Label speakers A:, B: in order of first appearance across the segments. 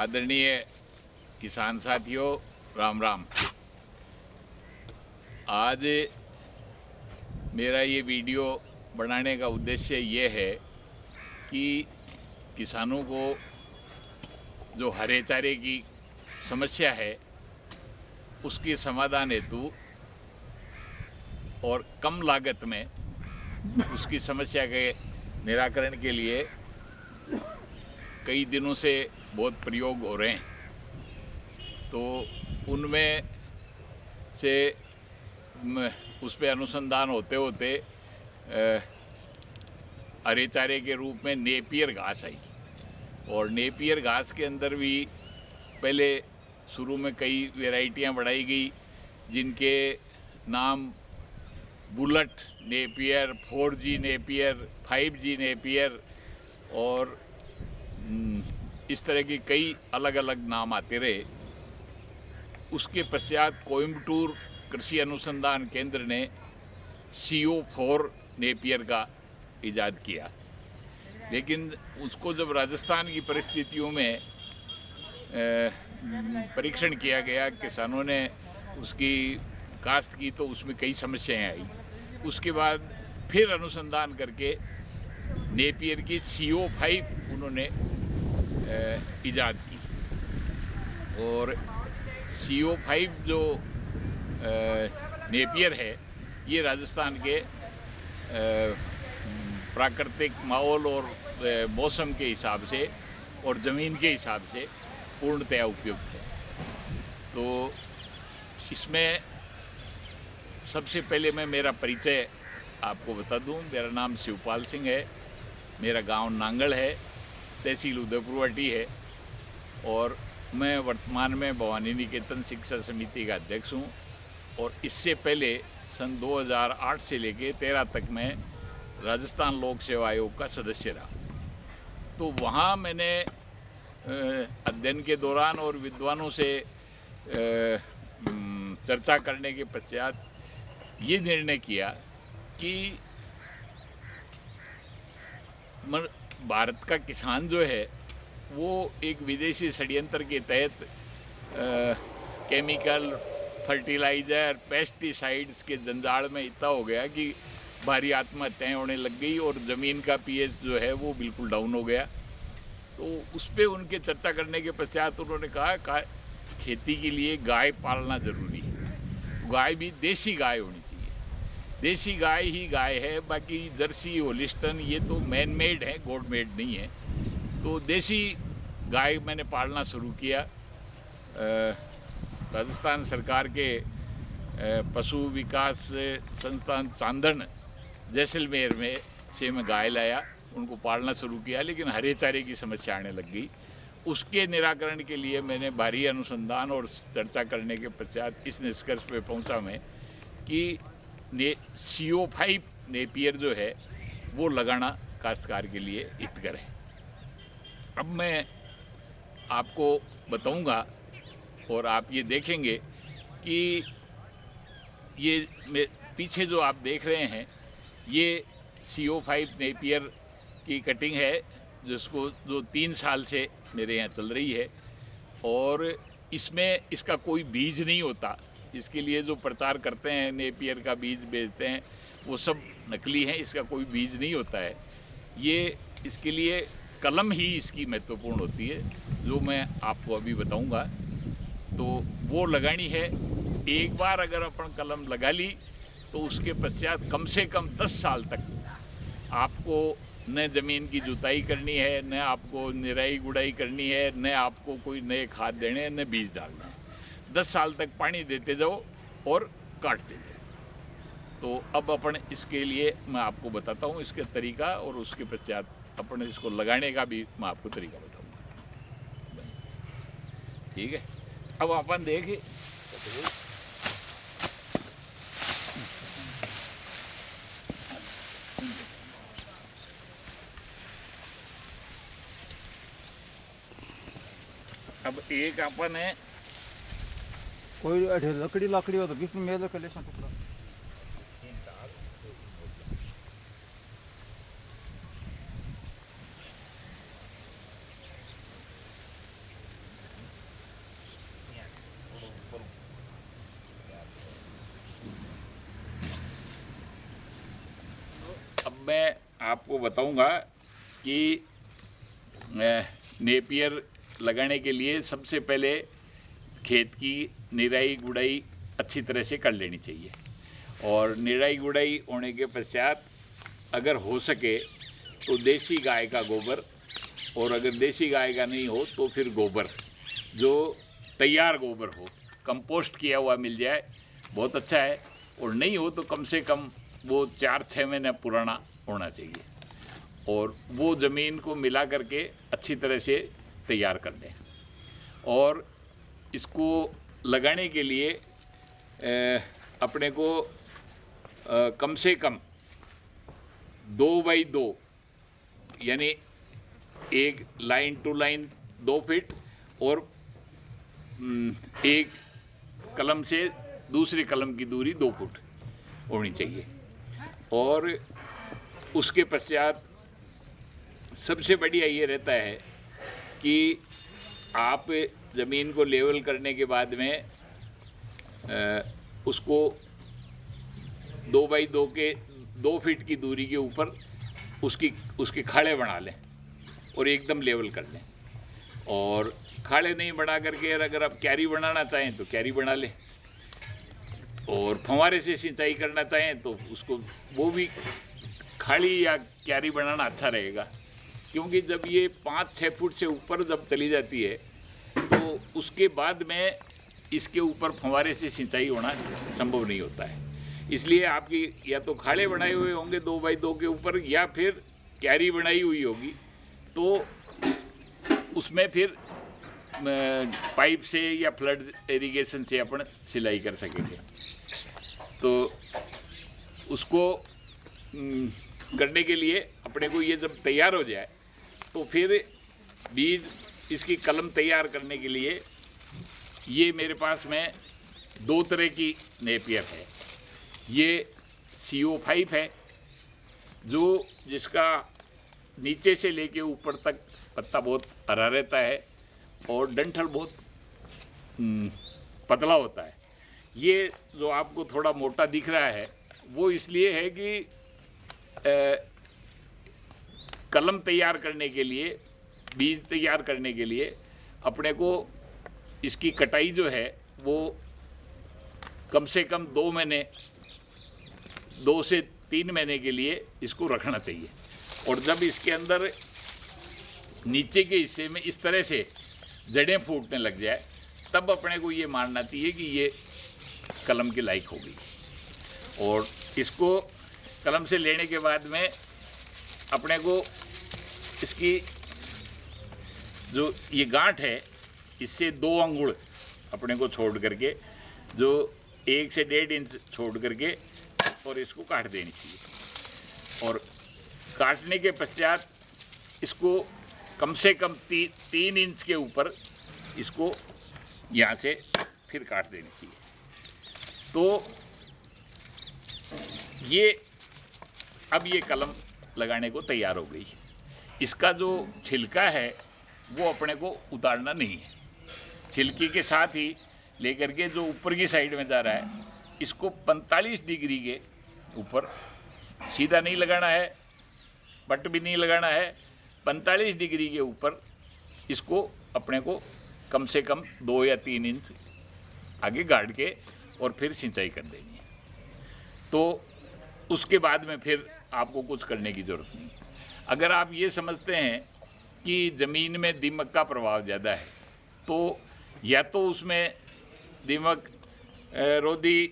A: आदरणीय किसान साथियों, राम राम। आज मेरा ये वीडियो बनाने का उद्देश्य ये है कि किसानों को जो हरे चारे की समस्या है उसके समाधान हेतु और कम लागत में उसकी समस्या के निराकरण के लिए कई दिनों से बहुत प्रयोग हो रहे हैं। तो उनमें से उस पर अनुसंधान होते होते हरे चारे के रूप में नेपियर घास आई। और नेपियर घास के अंदर भी पहले शुरू में कई वैरायटियां बढ़ाई गई, जिनके नाम bullet Napier, 4G Napier, 5G Napier और इस तरह की कई अलग अलग नाम आते रहे। उसके पश्चात कोयम्बटूर कृषि अनुसंधान केंद्र ने CO4 नेपियर का इजाद किया। लेकिन उसको जब राजस्थान की परिस्थितियों में परीक्षण किया गया, किसानों ने उसकी काश्त की, तो उसमें कई समस्याएं आई। उसके बाद फिर अनुसंधान करके नेपियर की CO5 उन्होंने इजाद की। और CO5 जो नेपियर है, ये राजस्थान के प्राकृतिक माहौल और मौसम के हिसाब से और ज़मीन के हिसाब से पूर्णतया उपयुक्त है। तो इसमें सबसे पहले मैं मेरा परिचय आपको बता दूं। मेरा नाम शिवपाल सिंह है, मेरा गांव नांगल है, तहसील उदयपुरवाटी है, और मैं वर्तमान में भवानी निकेतन शिक्षा समिति का अध्यक्ष हूँ। और इससे पहले सन 2008 से लेके 13 तक मैं राजस्थान लोक सेवा आयोग का सदस्य रहा। तो वहाँ मैंने अध्ययन के दौरान और विद्वानों से चर्चा करने के पश्चात ये निर्णय किया कि भारत का किसान जो है वो एक विदेशी षड्यंत्र के तहत केमिकल, फर्टिलाइज़र, पेस्टिसाइड्स के जंजाल में इतना हो गया कि भारी आत्महत्याएं होने लग गई और ज़मीन का pH जो है वो बिल्कुल डाउन हो गया। तो उस पर उनके चर्चा करने के पश्चात उन्होंने कहा खेती के लिए गाय पालना ज़रूरी है। गाय भी देसी गाय होनी चाहिए। देसी गाय ही गाय है, बाकी जर्सी, होलिस्टन ये तो मैन मेड है, गॉड मेड नहीं है। तो देसी गाय मैंने पालना शुरू किया। राजस्थान सरकार के पशु विकास संस्थान चांदन जैसलमेर में से मैं गाय लाया, उनको पालना शुरू किया। लेकिन हरे चारे की समस्या आने लग गई। उसके निराकरण के लिए मैंने भारी अनुसंधान और चर्चा करने के पश्चात इस निष्कर्ष पे पहुंचा मैं कि CO5 नेपियर जो है वो लगाना काश्तकार के लिए हितकर है। अब मैं आपको बताऊंगा और आप ये देखेंगे कि ये पीछे जो आप देख रहे हैं ये CO5 नेपियर की कटिंग है, जिसको जो 3 साल से मेरे यहाँ चल रही है। और इसमें इसका कोई बीज नहीं होता। इसके लिए जो प्रचार करते हैं, नेपियर का बीज बेचते हैं, वो सब नकली हैं। इसका कोई बीज नहीं होता है। ये इसके लिए कलम ही इसकी महत्वपूर्ण होती है, जो मैं आपको अभी बताऊंगा। तो वो लगानी है। एक बार अगर अपन कलम लगा ली तो उसके पश्चात कम से कम 10 साल तक आपको न ज़मीन की जुताई करनी है, न आपको निराई गुड़ाई करनी है, न आपको कोई नए खाद देने हैं, न बीज डालना है। 10 साल तक पानी देते जाओ और काटते जाओ। तो अब अपन इसके लिए मैं आपको बताता हूँ इसके तरीका, और उसके पश्चात अपन इसको लगाने का भी मैं आपको तरीका बताऊँगा। ठीक है, अब अपन देखें। अब एक अपन है,
B: कोई लकड़ी लाकड़ी हो तो बीच में मेल कर ले टुकड़ा।
A: मैं आपको बताऊंगा कि नेपियर लगाने के लिए सबसे पहले खेत की निराई गुड़ाई अच्छी तरह से कर लेनी चाहिए, और निराई गुड़ाई होने के पश्चात अगर हो सके तो देसी गाय का गोबर, और अगर देसी गाय का नहीं हो तो फिर गोबर जो तैयार गोबर हो, कंपोस्ट किया हुआ मिल जाए बहुत अच्छा है, और नहीं हो तो कम से कम वो 4-6 महीने पुराना होना चाहिए, और वो ज़मीन को मिला करके अच्छी तरह से तैयार कर लें। और इसको लगाने के लिए अपने को कम से कम 2x2 यानी एक लाइन टू लाइन 2 फीट और एक कलम से दूसरे कलम की दूरी 2 फुट होनी चाहिए। और उसके पश्चात सबसे बढ़िया ये रहता है कि आप ज़मीन को लेवल करने के बाद में उसको 2x2 के 2 फीट की दूरी के ऊपर उसके खाड़े बना लें और एकदम लेवल कर लें। और खाड़े नहीं बना करके अगर आप क्यारी बनाना चाहें तो क्यारी बना लें, और फंवारे से सिंचाई करना चाहें तो उसको वो भी खाड़ी या क्यारी बनाना अच्छा रहेगा, क्योंकि जब ये 5-6 फुट से ऊपर जब चली जाती है तो उसके बाद में इसके ऊपर फंवारे से सिंचाई होना संभव नहीं होता है। इसलिए आपकी या तो खाड़े बनाए हुए होंगे 2x2 के ऊपर, या फिर क्यारी बनाई हुई होगी, तो उसमें फिर पाइप से या फ्लड इरिगेशन से अपन सिलाई कर सकेंगे। तो उसको करने के लिए अपने को ये जब तैयार हो जाए तो फिर बीज इसकी कलम तैयार करने के लिए ये मेरे पास में 2 तरह की नेपियर है। ये CO5 है जो जिसका नीचे से लेके ऊपर तक पत्ता बहुत हरा रहता है और डंठल बहुत पतला होता है। ये जो आपको थोड़ा मोटा दिख रहा है वो इसलिए है कि कलम तैयार करने के लिए, बीज तैयार करने के लिए अपने को इसकी कटाई जो है वो कम से कम 2 महीने 2 से 3 महीने के लिए इसको रखना चाहिए। और जब इसके अंदर नीचे के हिस्से में इस तरह से जड़ें फूटने लग जाए तब अपने को ये मानना चाहिए कि ये कलम के लायक हो गई। और इसको कलम से लेने के बाद में अपने को इसकी जो ये गांठ है इससे 2 अंगुल अपने को छोड़ करके, जो 1 से 1.5 इंच छोड़ करके और इसको काट देनी चाहिए। और काटने के पश्चात इसको कम से कम 3 इंच के ऊपर इसको यहाँ से फिर काट देनी चाहिए। तो ये अब ये कलम लगाने को तैयार हो गई। इसका जो छिलका है वो अपने को उतारना नहीं है, छिलके के साथ ही लेकर के जो ऊपर की साइड में जा रहा है इसको 45 डिग्री के ऊपर सीधा नहीं लगाना है, बट भी नहीं लगाना है, 45 डिग्री के ऊपर इसको अपने को कम से कम 2 या 3 इंच आगे गाड़ के और फिर सिंचाई कर देनी है। तो उसके बाद में फिर आपको कुछ करने की ज़रूरत नहीं। अगर आप ये समझते हैं कि ज़मीन में दीमक का प्रभाव ज़्यादा है तो या तो उसमें दीमक रोधी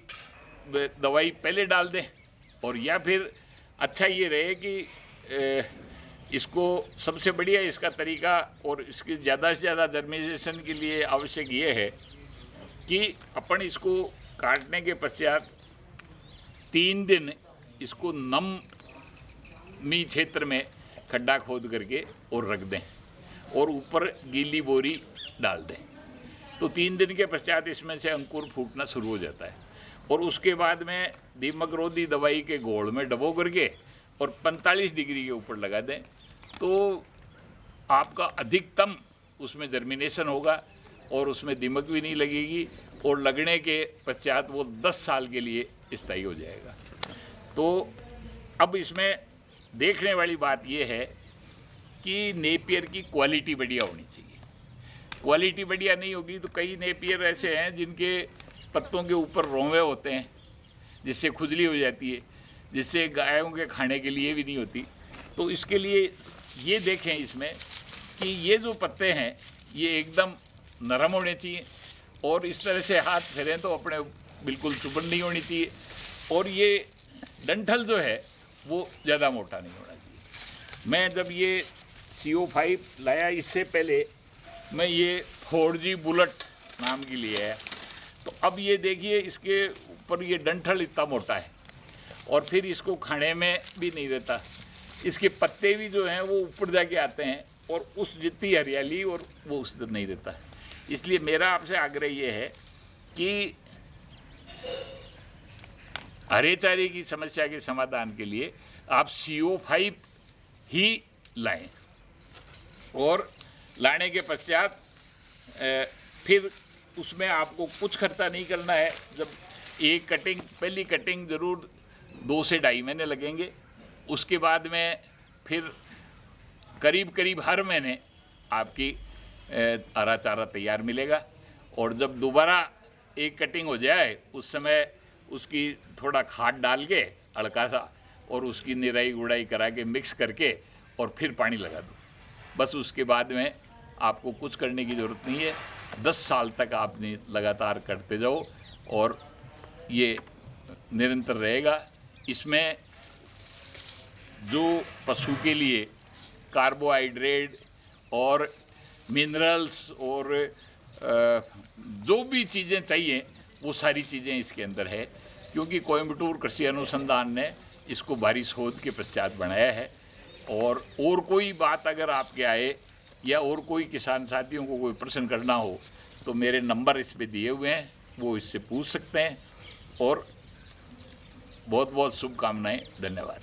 A: दवाई पहले डाल दें, और या फिर अच्छा ये रहे कि इसको सबसे बढ़िया इसका तरीका और इसकी ज़्यादा से ज़्यादा जर्मिनेशन के लिए आवश्यक ये है कि अपन इसको काटने के पश्चात 3 दिन इसको नमी क्षेत्र में खड्डा खोद करके और रख दें और ऊपर गीली बोरी डाल दें। तो 3 दिन के पश्चात इसमें से अंकुर फूटना शुरू हो जाता है, और उसके बाद में दीमक रोधी दवाई के घोल में डबो करके और 45 डिग्री के ऊपर लगा दें तो आपका अधिकतम उसमें जर्मिनेशन होगा और उसमें दीमक भी नहीं लगेगी, और लगने के पश्चात वो 10 साल के लिए स्थायी हो जाएगा। तो अब इसमें देखने वाली बात यह है कि नेपियर की क्वालिटी बढ़िया होनी चाहिए। क्वालिटी बढ़िया नहीं होगी तो कई नेपियर ऐसे हैं जिनके पत्तों के ऊपर रोंवे होते हैं, जिससे खुजली हो जाती है, जिससे गायों के खाने के लिए भी नहीं होती। तो इसके लिए ये देखें इसमें कि ये जो पत्ते हैं ये एकदम नरम होने चाहिए और इस तरह से हाथ फेरें तो अपने बिल्कुल चुभन नहीं होनी चाहिए, और ये डंठल जो है वो ज़्यादा मोटा नहीं होना चाहिए। मैं जब ये CO5 लाया इससे पहले मैं ये 4G बुलेट नाम की लिए है, तो अब ये देखिए इसके ऊपर ये डंठल इतना मोटा है और फिर इसको खाने में भी नहीं देता। इसके पत्ते भी जो हैं वो ऊपर जाके आते हैं और उस जितनी हरियाली और वो उस दिन नहीं देता। इसलिए मेरा आपसे आग्रह ये है कि हरे चारे की समस्या के समाधान के लिए आप CO5 ही लाएं और लाने के पश्चात फिर उसमें आपको कुछ खर्चा नहीं करना है। जब एक कटिंग, पहली कटिंग ज़रूर 2 से 2.5 महीने लगेंगे, उसके बाद में फिर करीब करीब हर महीने आपकी हरा चारा तैयार मिलेगा। और जब दोबारा एक कटिंग हो जाए उस समय उसकी थोड़ा खाद डाल के हल्का सा और उसकी निराई गुड़ाई करा के मिक्स करके और फिर पानी लगा दो, बस। उसके बाद में आपको कुछ करने की ज़रूरत नहीं है। 10 साल तक आपने लगातार करते जाओ और ये निरंतर रहेगा। इसमें जो पशु के लिए कार्बोहाइड्रेट और मिनरल्स और जो भी चीज़ें चाहिए वो सारी चीज़ें इसके अंदर है, क्योंकि कोयम्बटूर कृषि अनुसंधान ने इसको भारी शोध के पश्चात बनाया है। और कोई बात अगर आपके आए या और कोई किसान साथियों को कोई प्रश्न करना हो तो मेरे नंबर इस पे दिए हुए हैं, वो इससे पूछ सकते हैं। और बहुत बहुत शुभकामनाएं, धन्यवाद।